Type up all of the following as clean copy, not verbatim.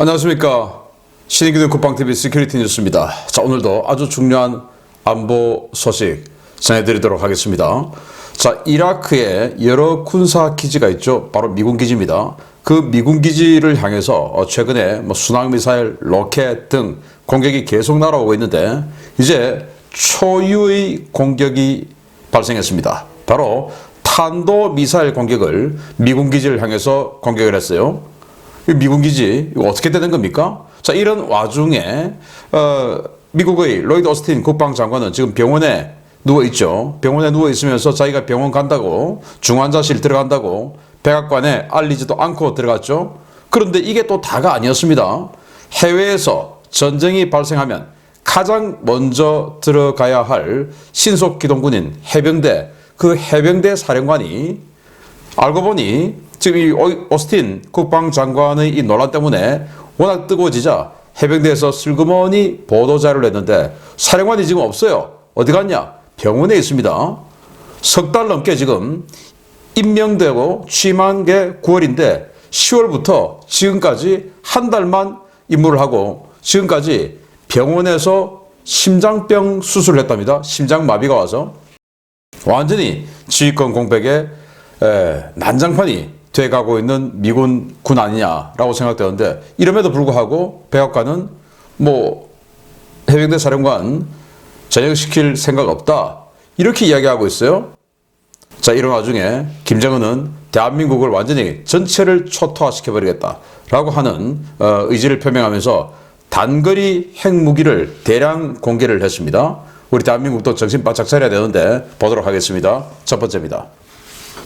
안녕하십니까. 신인기능 국방TV 시큐리티 뉴스입니다. 자, 오늘도 아주 중요한 안보 소식 전해드리도록 하겠습니다. 자, 이라크에 여러 군사 기지가 있죠. 바로 미군 기지입니다. 그 미군 기지를 향해서 최근에 순항미사일, 로켓 등 공격이 계속 날아오고 있는데 이제 초유의 공격이 발생했습니다. 바로 탄도미사일 공격을 미군 기지를 향해서 공격을 했어요. 미군 기지 이거 어떻게 되는 겁니까? 자, 이런 와중에 미국의 로이드 오스틴 국방장관은 지금 병원에 누워 있죠. 병원에 누워 있으면서 자기가 병원 간다고, 중환자실 들어간다고 백악관에 알리지도 않고 들어갔죠. 그런데 이게 또 다가 아니었습니다. 해외에서 전쟁이 발생하면 가장 먼저 들어가야 할 신속기동군인 해병대, 그 해병대 사령관이 알고 보니 지금 이 오스틴 국방장관의 이 논란 때문에 워낙 뜨거워지자 해병대에서 슬그머니 보도자료를 냈는데 사령관이 지금 없어요. 어디 갔냐? 병원에 있습니다. 석 달 넘게 지금 임명되고 취임한 게 9월인데 10월부터 지금까지 한 달만 임무를 하고 지금까지 병원에서 심장병 수술을 했답니다. 심장마비가 와서 완전히 지휘권 공백에 난장판이 돼가고 있는 미군 군 아니냐라고 생각되는데 이럼에도 불구하고 백악관은 해병대 사령관 전역시킬 생각 없다 이렇게 이야기하고 있어요. 자, 이런 와중에 김정은은 대한민국을 완전히 전체를 초토화시켜버리겠다라고 하는 의지를 표명하면서 단거리 핵무기를 대량 공개를 했습니다. 우리 대한민국도 정신 바짝 차려야 되는데 보도록 하겠습니다. 첫 번째입니다.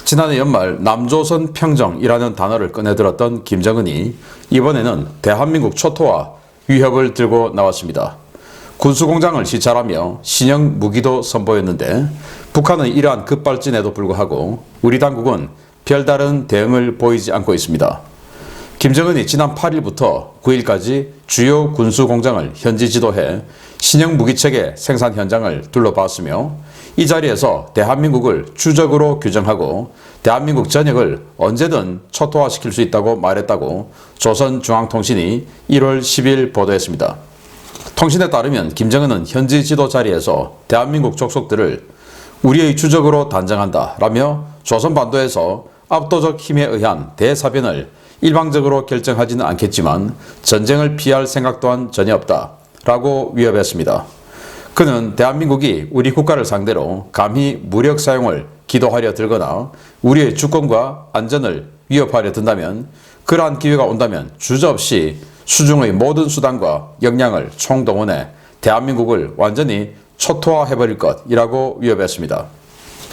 지난해 연말 남조선 평정이라는 단어를 꺼내들었던 김정은이 이번에는 대한민국 초토화 위협을 들고 나왔습니다. 군수공장을 시찰하며 신형 무기도 선보였는데 북한의 이러한 급발진에도 불구하고 우리 당국은 별다른 대응을 보이지 않고 있습니다. 김정은이 지난 8일부터 9일까지 주요 군수공장을 현지 지도해 신형 무기체계 생산 현장을 둘러봤으며 이 자리에서 대한민국을 주적으로 규정하고 대한민국 전역을 언제든 초토화시킬 수 있다고 말했다고 조선중앙통신이 1월 10일 보도했습니다. 통신에 따르면 김정은은 현지 지도 자리에서 대한민국 족속들을 우리의 주적으로 단정한다 라며 조선반도에서 압도적 힘에 의한 대사변을 일방적으로 결정하지는 않겠지만 전쟁을 피할 생각 또한 전혀 없다 라고 위협했습니다. 그는 대한민국이 우리 국가를 상대로 감히 무력 사용을 기도하려 들거나 우리의 주권과 안전을 위협하려 든다면 그러한 기회가 온다면 주저없이 수중의 모든 수단과 역량을 총동원해 대한민국을 완전히 초토화해버릴 것이라고 위협했습니다.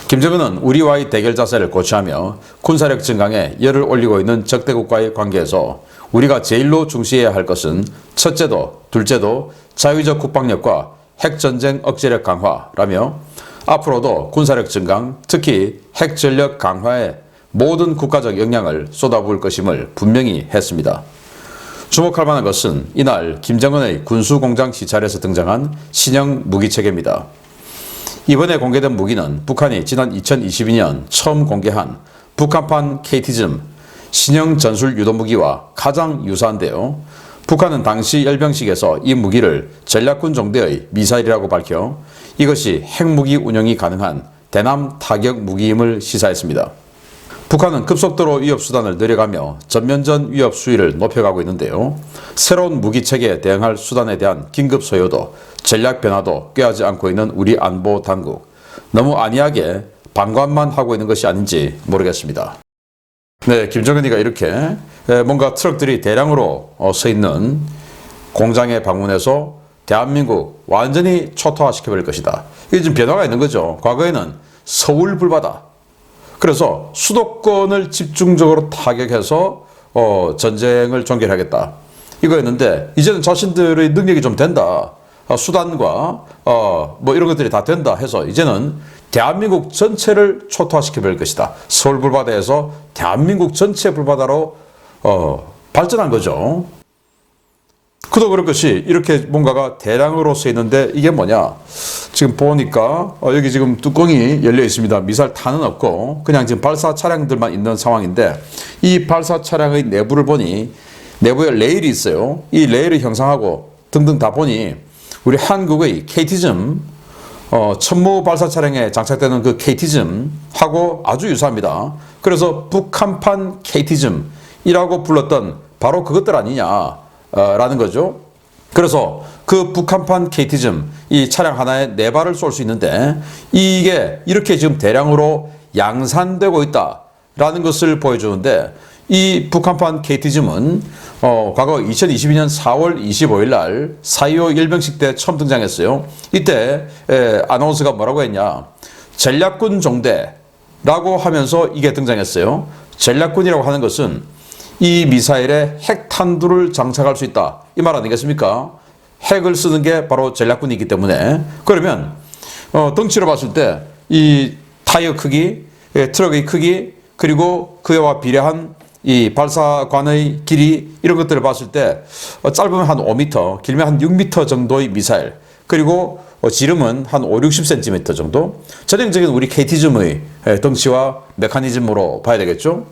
김정은은 우리와의 대결 자세를 고취하며 군사력 증강에 열을 올리고 있는 적대국과의 관계에서 우리가 제일로 중시해야 할 것은 첫째도 둘째도 자위적 국방력과 핵전쟁 억제력 강화라며 앞으로도 군사력 증강, 특히 핵전력 강화에 모든 국가적 역량을 쏟아부을 것임을 분명히 했습니다. 주목할 만한 것은 이날 김정은의 군수공장 시찰에서 등장한 신형 무기체계입니다. 이번에 공개된 무기는 북한이 지난 2022년 처음 공개한 북한판 KT즘 신형 전술 유도무기와 가장 유사한데요. 북한은 당시 열병식에서 이 무기를 전략군 정도의 미사일이라고 밝혀 이것이 핵무기 운용이 가능한 대남 타격 무기임을 시사했습니다. 북한은 급속도로 위협 수단을 늘려가며 전면전 위협 수위를 높여가고 있는데요. 새로운 무기체계에 대응할 수단에 대한 긴급 소요도 전략 변화도 꾀하지 않고 있는 우리 안보 당국. 너무 안이하게 방관만 하고 있는 것이 아닌지 모르겠습니다. 네, 김정은이가 이렇게 뭔가 트럭들이 대량으로 서 있는 공장에 방문해서 대한민국 완전히 초토화시켜버릴 것이다. 이게 지금 변화가 있는 거죠. 과거에는 서울 불바다. 그래서 수도권을 집중적으로 타격해서 전쟁을 종결하겠다. 이거였는데 이제는 자신들의 능력이 좀 된다. 수단과 이런 것들이 다 된다 해서 이제는 대한민국 전체를 초토화시켜버릴 것이다. 서울 불바다에서 대한민국 전체 불바다로 발전한 거죠. 그도 그럴 것이 이렇게 뭔가가 대량으로 써 있는데 이게 뭐냐? 지금 보니까 여기 지금 뚜껑이 열려 있습니다. 미사일 탄은 없고 그냥 지금 발사 차량들만 있는 상황인데 이 발사 차량의 내부를 보니 내부에 레일이 있어요. 이 레일을 형성하고 등등 다 보니 우리 한국의 KT즘 천무 발사 차량에 장착되는 그 KT즘하고 아주 유사합니다. 그래서 북한판 KT즘이라고 불렀던 바로 그것들 아니냐라는 거죠. 그래서 그 북한판 KT즘 이 차량 하나에 4발을 쏠 수 있는데 이게 이렇게 지금 대량으로 양산되고 있다라는 것을 보여주는데 이 북한판 KT즘은 과거 2022년 4월 25일 날 4.25 일병식 때 처음 등장했어요. 이때 아나운서가 뭐라고 했냐. 전략군 종대라고 하면서 이게 등장했어요. 전략군이라고 하는 것은 이 미사일에 핵탄두를 장착할 수 있다. 이 말 아니겠습니까? 핵을 쓰는 게 바로 전략군이기 때문에 그러면 덩치로 봤을 때 이 타이어 크기, 트럭의 크기 그리고 그와 비례한 이 발사관의 길이 이런 것들을 봤을 때 짧으면 한 5m, 길면 한 6m 정도의 미사일 그리고 지름은 한 5, 60cm 정도 전형적인 우리 KT즘의 덩치와 메커니즘으로 봐야 되겠죠.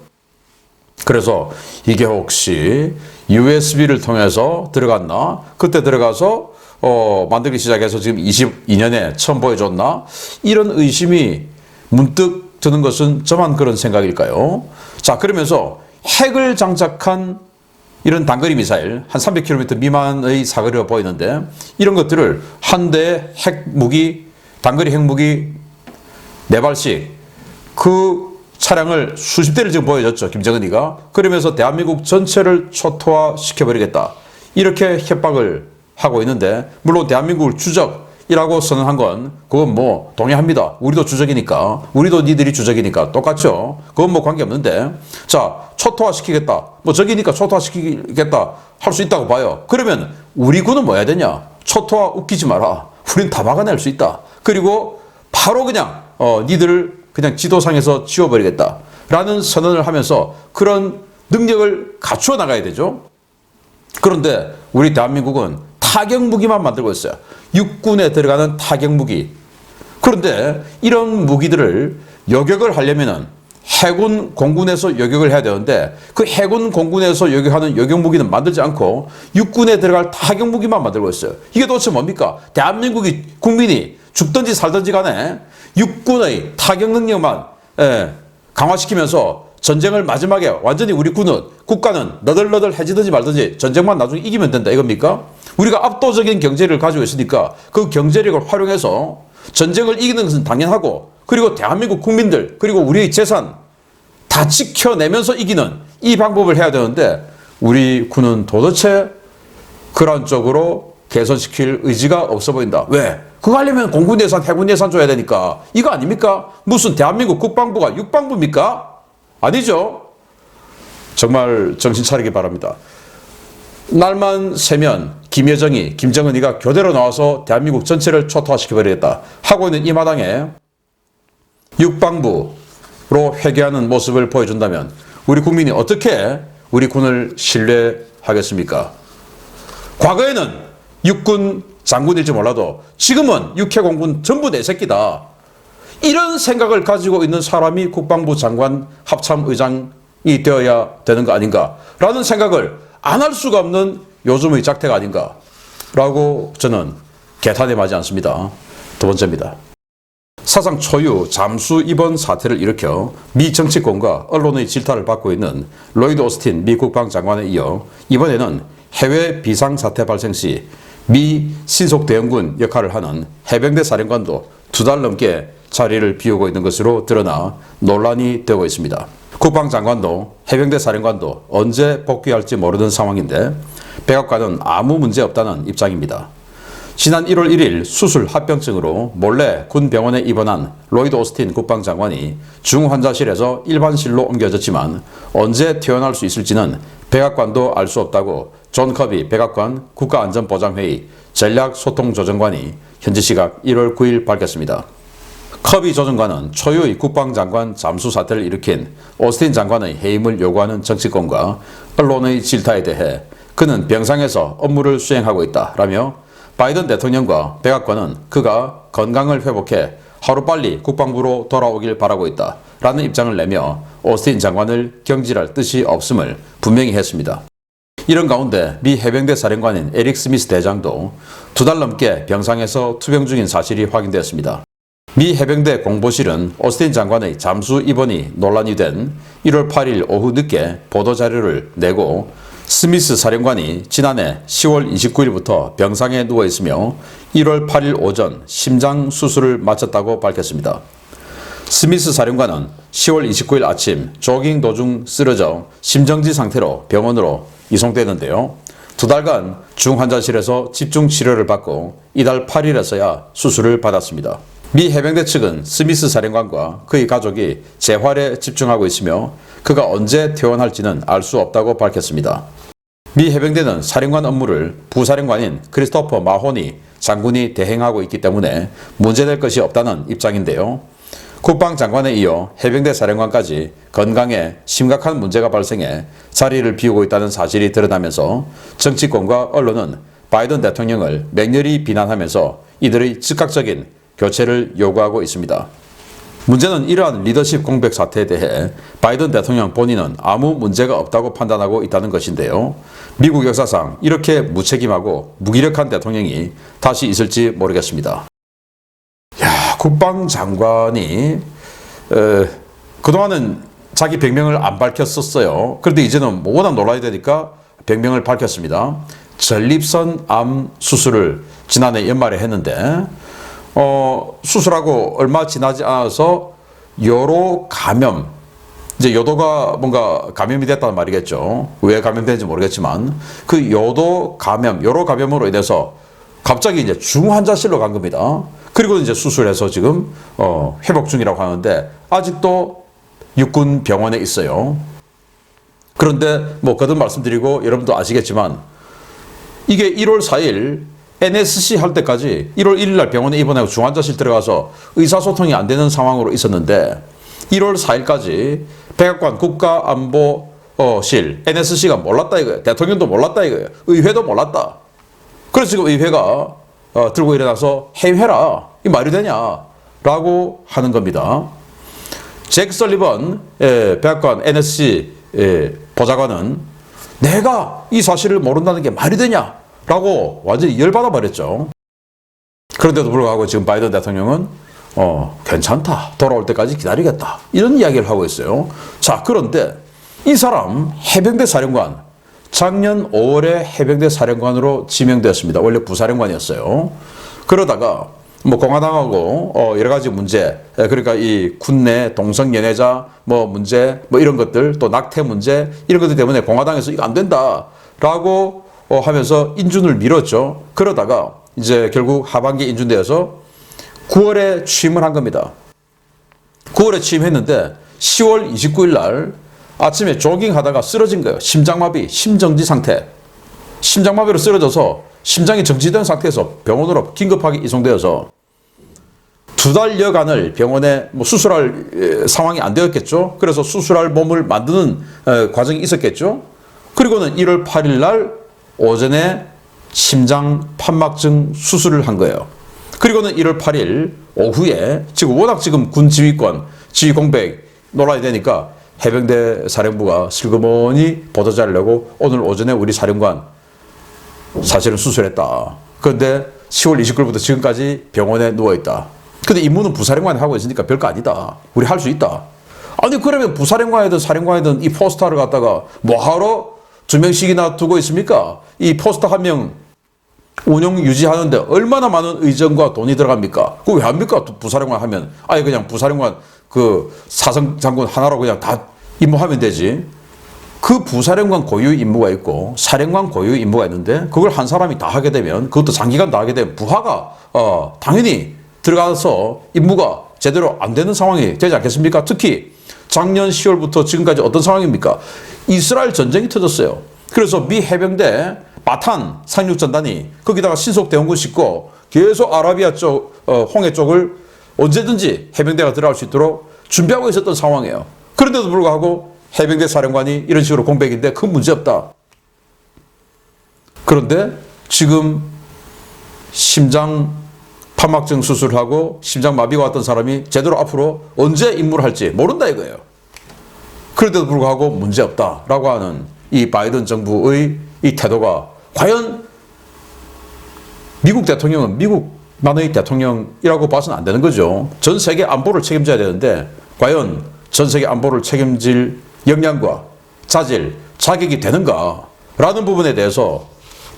그래서 이게 혹시 USB를 통해서 들어갔나? 그때 들어가서 만들기 시작해서 지금 22년에 처음 보여줬나? 이런 의심이 문득 드는 것은 저만 그런 생각일까요? 자, 그러면서 핵을 장착한 이런 단거리 미사일 한 300km 미만의 사거리가 보이는데 이런 것들을 한 대의 핵무기, 단거리 핵무기 4발씩 그 차량을 수십 대를 지금 보여줬죠. 김정은이가. 그러면서 대한민국 전체를 초토화시켜버리겠다. 이렇게 협박을 하고 있는데 물론 대한민국을 주적이라고 선언한 건 그건 뭐 동의합니다. 우리도 주적이니까. 우리도 니들이 주적이니까 똑같죠. 그건 뭐 관계없는데 자 초토화시키겠다. 뭐 적이니까 초토화시키겠다 할 수 있다고 봐요. 그러면 우리 군은 뭐 해야 되냐. 초토화 웃기지 마라. 우린 다 막아낼 수 있다. 그리고 바로 그냥 니들을 그냥 지도상에서 지워버리겠다 라는 선언을 하면서 그런 능력을 갖추어 나가야 되죠. 그런데 우리 대한민국은 타격무기만 만들고 있어요. 육군에 들어가는 타격무기. 그런데 이런 무기들을 요격을 하려면은 해군 공군에서 요격을 해야 되는데 그 해군 공군에서 요격하는 요격무기는 만들지 않고 육군에 들어갈 타격무기만 만들고 있어요. 이게 도대체 뭡니까? 대한민국이 국민이 죽든지 살든지 간에 육군의 타격 능력만 강화시키면서 전쟁을 마지막에 완전히 우리 국가는 너덜너덜해지든지 말든지 전쟁만 나중에 이기면 된다 이겁니까? 우리가 압도적인 경제력을 가지고 있으니까 그 경제력을 활용해서 전쟁을 이기는 것은 당연하고 그리고 대한민국 국민들 그리고 우리의 재산 다 지켜내면서 이기는 이 방법을 해야 되는데 우리 군은 도대체 그런 쪽으로 개선시킬 의지가 없어 보인다. 왜? 그거 하려면 공군 예산, 해군 예산 줘야 되니까. 이거 아닙니까? 무슨 대한민국 국방부가 육방부입니까? 아니죠. 정말 정신 차리기 바랍니다. 날만 새면 김여정이, 김정은이가 교대로 나와서 대한민국 전체를 초토화시켜버리겠다 하고 있는 이 마당에 육방부로 회귀하는 모습을 보여준다면 우리 국민이 어떻게 우리 군을 신뢰하겠습니까? 과거에는 육군 장군일지 몰라도 지금은 육해공군 전부 내 새끼다. 이런 생각을 가지고 있는 사람이 국방부 장관 합참의장이 되어야 되는 거 아닌가라는 생각을 안 할 수가 없는 요즘의 작태가 아닌가라고 저는 개탄에 맞지 않습니다. 두 번째입니다. 사상 초유 잠수 입원 사태를 일으켜 미 정치권과 언론의 질타를 받고 있는 로이드 오스틴 미 국방장관에 이어 이번에는 해외 비상사태 발생 시 미 신속대응군 역할을 하는 해병대 사령관도 2달 넘게 자리를 비우고 있는 것으로 드러나 논란이 되고 있습니다. 국방장관도 해병대 사령관도 언제 복귀할지 모르는 상황인데 백악관은 아무 문제 없다는 입장입니다. 지난 1월 1일 수술 합병증으로 몰래 군 병원에 입원한 로이드 오스틴 국방장관이 중환자실에서 일반실로 옮겨졌지만 언제 퇴원할 수 있을지는 백악관도 알 수 없다고 존 커비 백악관 국가안전보장회의 전략소통조정관이 현지 시각 1월 9일 밝혔습니다. 커비 조정관은 초유의 국방장관 잠수 사태를 일으킨 오스틴 장관의 해임을 요구하는 정치권과 언론의 질타에 대해 그는 병상에서 업무를 수행하고 있다라며 바이든 대통령과 백악관은 그가 건강을 회복해 하루빨리 국방부로 돌아오길 바라고 있다라는 입장을 내며 오스틴 장관을 경질할 뜻이 없음을 분명히 했습니다. 이런 가운데 미 해병대 사령관인 에릭 스미스 대장도 2달 넘게 병상에서 투병 중인 사실이 확인되었습니다. 미 해병대 공보실은 오스틴 장관의 잠수 입원이 논란이 된 1월 8일 오후 늦게 보도자료를 내고 스미스 사령관이 지난해 10월 29일부터 병상에 누워 있으며 1월 8일 오전 심장 수술을 마쳤다고 밝혔습니다. 스미스 사령관은 10월 29일 아침 조깅 도중 쓰러져 심정지 상태로 병원으로 이송되는데요. 2달간 중환자실에서 집중 치료를 받고 이달 8일에서야 수술을 받았습니다. 미 해병대 측은 스미스 사령관과 그의 가족이 재활에 집중하고 있으며 그가 언제 퇴원할지는 알 수 없다고 밝혔습니다. 미 해병대는 사령관 업무를 부사령관인 크리스토퍼 마호니 장군이 대행하고 있기 때문에 문제될 것이 없다는 입장인데요. 국방장관에 이어 해병대 사령관까지 건강에 심각한 문제가 발생해 자리를 비우고 있다는 사실이 드러나면서 정치권과 언론은 바이든 대통령을 맹렬히 비난하면서 이들의 즉각적인 교체를 요구하고 있습니다. 문제는 이러한 리더십 공백 사태에 대해 바이든 대통령 본인은 아무 문제가 없다고 판단하고 있다는 것인데요. 미국 역사상 이렇게 무책임하고 무기력한 대통령이 다시 있을지 모르겠습니다. 국방장관이 그동안은 자기 병명을 안 밝혔었어요. 그런데 이제는 워낙 논란이 되니까 병명을 밝혔습니다. 전립선 암 수술을 지난해 연말에 했는데 수술하고 얼마 지나지 않아서 요로 감염, 이제 요도가 뭔가 감염이 됐다는 말이겠죠. 왜 감염되는지 모르겠지만 그 요로 감염으로 인해서 갑자기 이제 중환자실로 간 겁니다. 그리고 이제 수술해서 지금 회복 중이라고 하는데 아직도 육군 병원에 있어요. 그런데 뭐 거듭 말씀드리고 여러분도 아시겠지만 이게 1월 4일 NSC 할 때까지 1월 1일 날 병원에 입원하고 중환자실 들어가서 의사소통이 안 되는 상황으로 있었는데 1월 4일까지 백악관 국가안보실 NSC가 몰랐다 이거예요. 대통령도 몰랐다 이거예요. 의회도 몰랐다. 그래서 지금 의회가 들고 일어나서 해외라 이 말이 되냐라고 하는 겁니다. 잭 설리번 백악관 NSC 보좌관은 내가 이 사실을 모른다는 게 말이 되냐라고 완전히 열받아 버렸죠. 그런데도 불구하고 지금 바이든 대통령은 괜찮다, 돌아올 때까지 기다리겠다, 이런 이야기를 하고 있어요. 자, 그런데 이 사람 해병대 사령관, 작년 5월에 해병대 사령관으로 지명되었습니다. 원래 부사령관이었어요. 그러다가 뭐 공화당하고 여러 가지 문제, 그러니까 이 군내 동성 연애자 뭐 문제, 뭐 이런 것들, 또 낙태 문제, 이런 것들 때문에 공화당에서 이거 안 된다라고 하면서 인준을 미뤘죠. 그러다가 이제 결국 하반기 인준되어서 9월에 취임을 한 겁니다. 9월에 취임했는데 10월 29일 날 아침에 조깅하다가 쓰러진 거예요. 심장마비, 심정지 상태. 심장마비로 쓰러져서 심장이 정지된 상태에서 병원으로 긴급하게 이송되어서 2달여간을 병원에 뭐 수술할 상황이 안 되었겠죠. 그래서 수술할 몸을 만드는 과정이 있었겠죠. 그리고는 1월 8일 날 오전에 심장 판막증 수술을 한 거예요. 그리고는 1월 8일 오후에 워낙 지금 군 지휘권, 지휘 공백 논란이 되니까 해병대 사령부가 슬그머니 보도자를 내고 오늘 오전에 우리 사령관 사실은 수술했다. 그런데 10월 29일부터 지금까지 병원에 누워있다. 근데 임무는 부사령관이 하고 있으니까 별거 아니다. 우리 할 수 있다. 아니 그러면 부사령관이든 사령관이든 이 포스터를 갖다가 뭐하러 2명씩이나 두고 있습니까? 이 포스터 한 명 운영 유지하는데 얼마나 많은 의정과 돈이 들어갑니까? 그거 왜 합니까? 부사령관 하면 아예 그냥 부사령관 그 사성 장군 하나로 그냥 다 임무하면 되지. 그 부사령관 고유 임무가 있고 사령관 고유 임무가 있는데 그걸 한 사람이 다 하게 되면, 그것도 장기간 다 하게 되면 부하가 당연히 들어가서 임무가 제대로 안 되는 상황이 되지 않겠습니까? 특히 작년 10월부터 지금까지 어떤 상황입니까? 이스라엘 전쟁이 터졌어요. 그래서 미 해병대 바탄 상륙전단이 거기다가 신속대원군 싣고 계속 아라비아 쪽, 홍해 쪽을 언제든지 해병대가 들어갈 수 있도록 준비하고 있었던 상황이에요. 그런데도 불구하고 해병대 사령관이 이런 식으로 공백인데 큰 문제 없다. 그런데 지금 심장 판막증 수술하고 심장마비가 왔던 사람이 제대로 앞으로 언제 임무를 할지 모른다 이거예요. 그런데도 불구하고 문제 없다라고 하는 이 바이든 정부의 이 태도가 과연 미국 대통령은 미국만의 대통령이라고 봐서는 안 되는 거죠. 전 세계 안보를 책임져야 되는데 과연 전 세계 안보를 책임질 역량과 자질, 자격이 되는가? 라는 부분에 대해서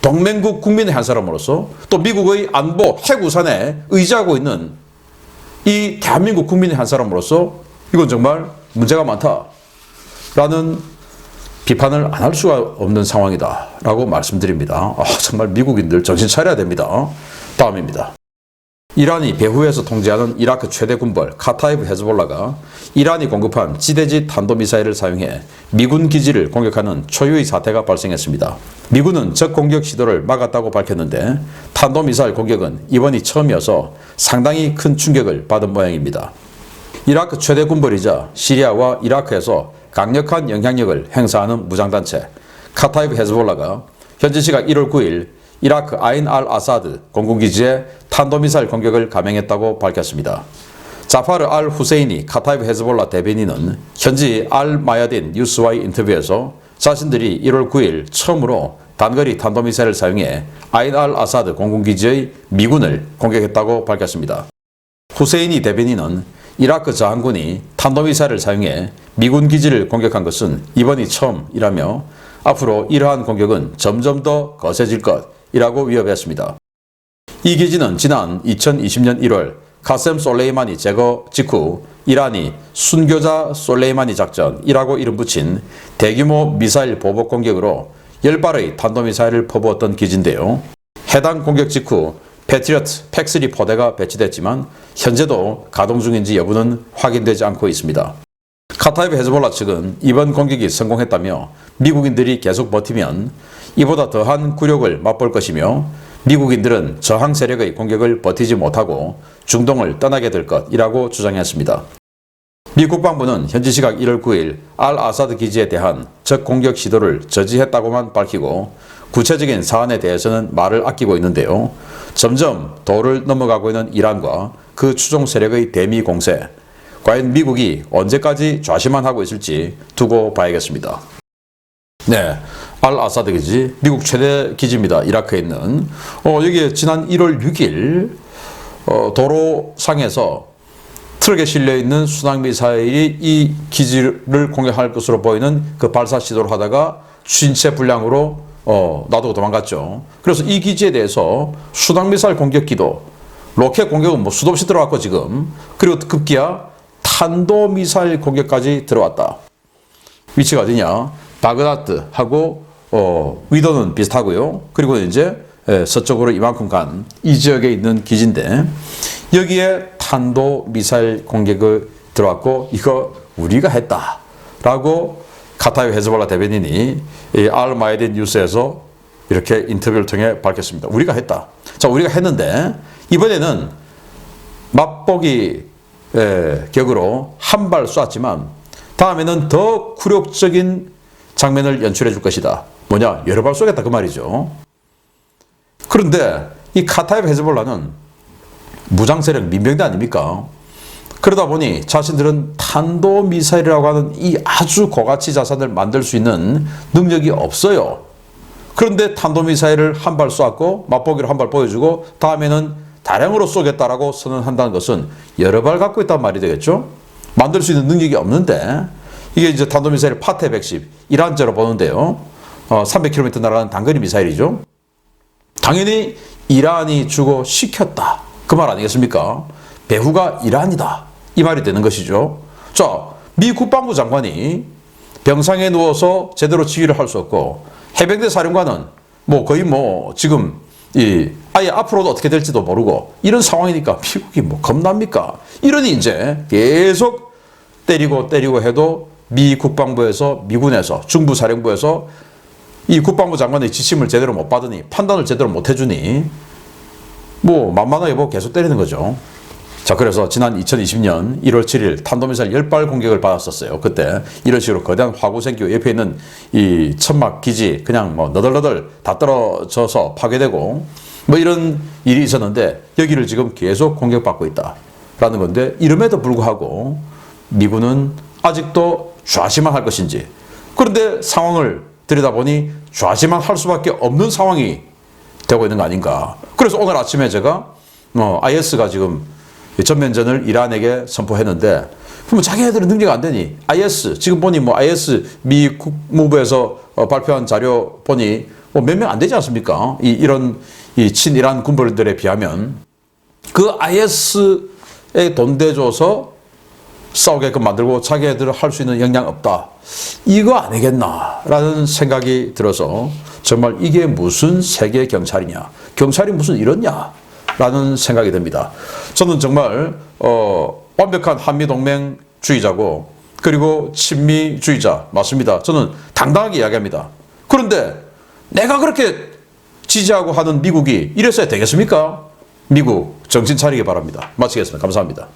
동맹국 국민의 한 사람으로서 또 미국의 안보 핵우산에 의지하고 있는 이 대한민국 국민의 한 사람으로서 이건 정말 문제가 많다라는 비판을 안 할 수가 없는 상황이다라고 말씀드립니다. 정말 미국인들 정신 차려야 됩니다. 다음입니다. 이란이 배후에서 통제하는 이라크 최대 군벌 카타이브 헤즈볼라가 이란이 공급한 지대지 탄도미사일을 사용해 미군 기지를 공격하는 초유의 사태가 발생했습니다. 미군은 적 공격 시도를 막았다고 밝혔는데 탄도미사일 공격은 이번이 처음이어서 상당히 큰 충격을 받은 모양입니다. 이라크 최대 군벌이자 시리아와 이라크에서 강력한 영향력을 행사하는 무장단체 카타이브 헤즈볼라가 현지 시각 1월 9일 이라크 아인 알 아사드 공군기지에 탄도미사일 공격을 감행했다고 밝혔습니다. 자파르 알 후세인이 카타이브 헤즈볼라 대변인은 현지 알 마야딘 뉴스와의 인터뷰에서 자신들이 1월 9일 처음으로 단거리 탄도미사일을 사용해 아인 알 아사드 공군기지의 미군을 공격했다고 밝혔습니다. 후세인이 대변인은 이라크 저항군이 탄도미사일을 사용해 미군 기지를 공격한 것은 이번이 처음이라며 앞으로 이러한 공격은 점점 더 거세질 것이라고 위협했습니다. 이 기지는 지난 2020년 1월 카셈 솔레이마니 제거 직후 이란이 순교자 솔레이마니 작전이라고 이름 붙인 대규모 미사일 보복 공격으로 10발의 탄도미사일을 퍼부었던 기지인데요. 해당 공격 직후 패트리어트 팩3 포대가 배치됐지만 현재도 가동 중인지 여부는 확인되지 않고 있습니다. 카타이브 헤즈볼라 측은 이번 공격이 성공했다며 미국인들이 계속 버티면 이보다 더한 굴욕을 맛볼 것이며 미국인들은 저항 세력의 공격을 버티지 못하고 중동을 떠나게 될 것이라고 주장했습니다. 미 국방부는 현지 시각 1월 9일 알 아사드 기지에 대한 적 공격 시도를 저지했다고만 밝히고 구체적인 사안에 대해서는 말을 아끼고 있는데요. 점점 도를 넘어가고 있는 이란과 그 추종 세력의 대미 공세, 과연 미국이 언제까지 좌시만 하고 있을지 두고 봐야겠습니다. 네, 알 아사드 기지, 미국 최대 기지입니다. 이라크에 있는. 여기에 지난 1월 6일 도로상에서 트럭에 실려있는 순항미사일이 이 기지를 공격할 것으로 보이는 그 발사 시도를 하다가 추진체 불량으로 놔두고 도망갔죠. 그래서 이 기지에 대해서 순항미사일 공격기도, 로켓 공격은 뭐 수도 없이 들어왔고 지금, 그리고 급기야 탄도미사일 공격까지 들어왔다. 위치가 어디냐? 바그다드하고 위도는 비슷하고요. 그리고 이제 서쪽으로 이만큼 간 이 지역에 있는 기지인데 여기에 탄도미사일 공격을 들어왔고 이거 우리가 했다라고 카타이브 헤즈볼라 대변인이 알 마야딘 뉴스에서 이렇게 인터뷰를 통해 밝혔습니다. 우리가 했다. 자, 우리가 했는데 이번에는 맛보기 격으로 한 발 쐈지만 다음에는 더 굴욕적인 장면을 연출해 줄 것이다. 뭐냐? 여러 발 쏘겠다 그 말이죠. 그런데 이 카타이브 헤즈볼라는 무장세력 민병대 아닙니까? 그러다 보니 자신들은 탄도미사일이라고 하는 이 아주 고가치 자산을 만들 수 있는 능력이 없어요. 그런데 탄도미사일을 한 발 쏘았고 맛보기로 한 발 보여주고 다음에는 다량으로 쏘겠다라고 선언한다는 것은 여러 발 갖고 있단 말이 되겠죠? 만들 수 있는 능력이 없는데 이게 이제 탄도미사일 파테 110 이란제로 보는데요. 300km 날아가는 단거리 미사일이죠. 당연히 이란이 주고 시켰다. 그 말 아니겠습니까? 배후가 이란이다. 이 말이 되는 것이죠. 자, 미 국방부 장관이 병상에 누워서 제대로 지휘를 할 수 없고 해병대 사령관은 거의 지금 아예 앞으로도 어떻게 될지도 모르고 이런 상황이니까 미국이 겁납니까? 이러니 이제 계속 때리고 해도 미 국방부에서 미군에서 중부 사령부에서 이 국방부 장관의 지침을 제대로 못 받으니 판단을 제대로 못 해주니 만만하게 계속 때리는 거죠. 자, 그래서 지난 2020년 1월 7일 탄도미사일 10발 공격을 받았었어요. 그때 이런 식으로 거대한 화구 생기고 옆에 있는 이 천막 기지 그냥 너덜너덜 다 떨어져서 파괴되고 이런 일이 있었는데 여기를 지금 계속 공격받고 있다라는 건데 이름에도 불구하고 미군은 아직도 좌시만 할 것인지 그런데 상황을 들여다보니 좌지만 할 수밖에 없는 상황이 되고 있는 거 아닌가. 그래서 오늘 아침에 제가 IS가 지금 전면전을 이란에게 선포했는데, 그러면 자기네들은 능력 안 되니 IS 지금 보니 IS 미 국무부에서 발표한 자료 보니 몇 명 안 되지 않습니까? 이런 친이란 군벌들에 비하면 그 IS에 돈 대줘서 싸우게끔 만들고 자기네들은 할 수 있는 역량 없다. 이거 아니겠나라는 생각이 들어서 정말 이게 무슨 세계 경찰이냐, 경찰이 무슨 이렇냐 라는 생각이 듭니다. 저는 정말 완벽한 한미동맹주의자고 그리고 친미주의자 맞습니다. 저는 당당하게 이야기합니다. 그런데 내가 그렇게 지지하고 하는 미국이 이랬어야 되겠습니까? 미국 정신 차리기 바랍니다. 마치겠습니다. 감사합니다.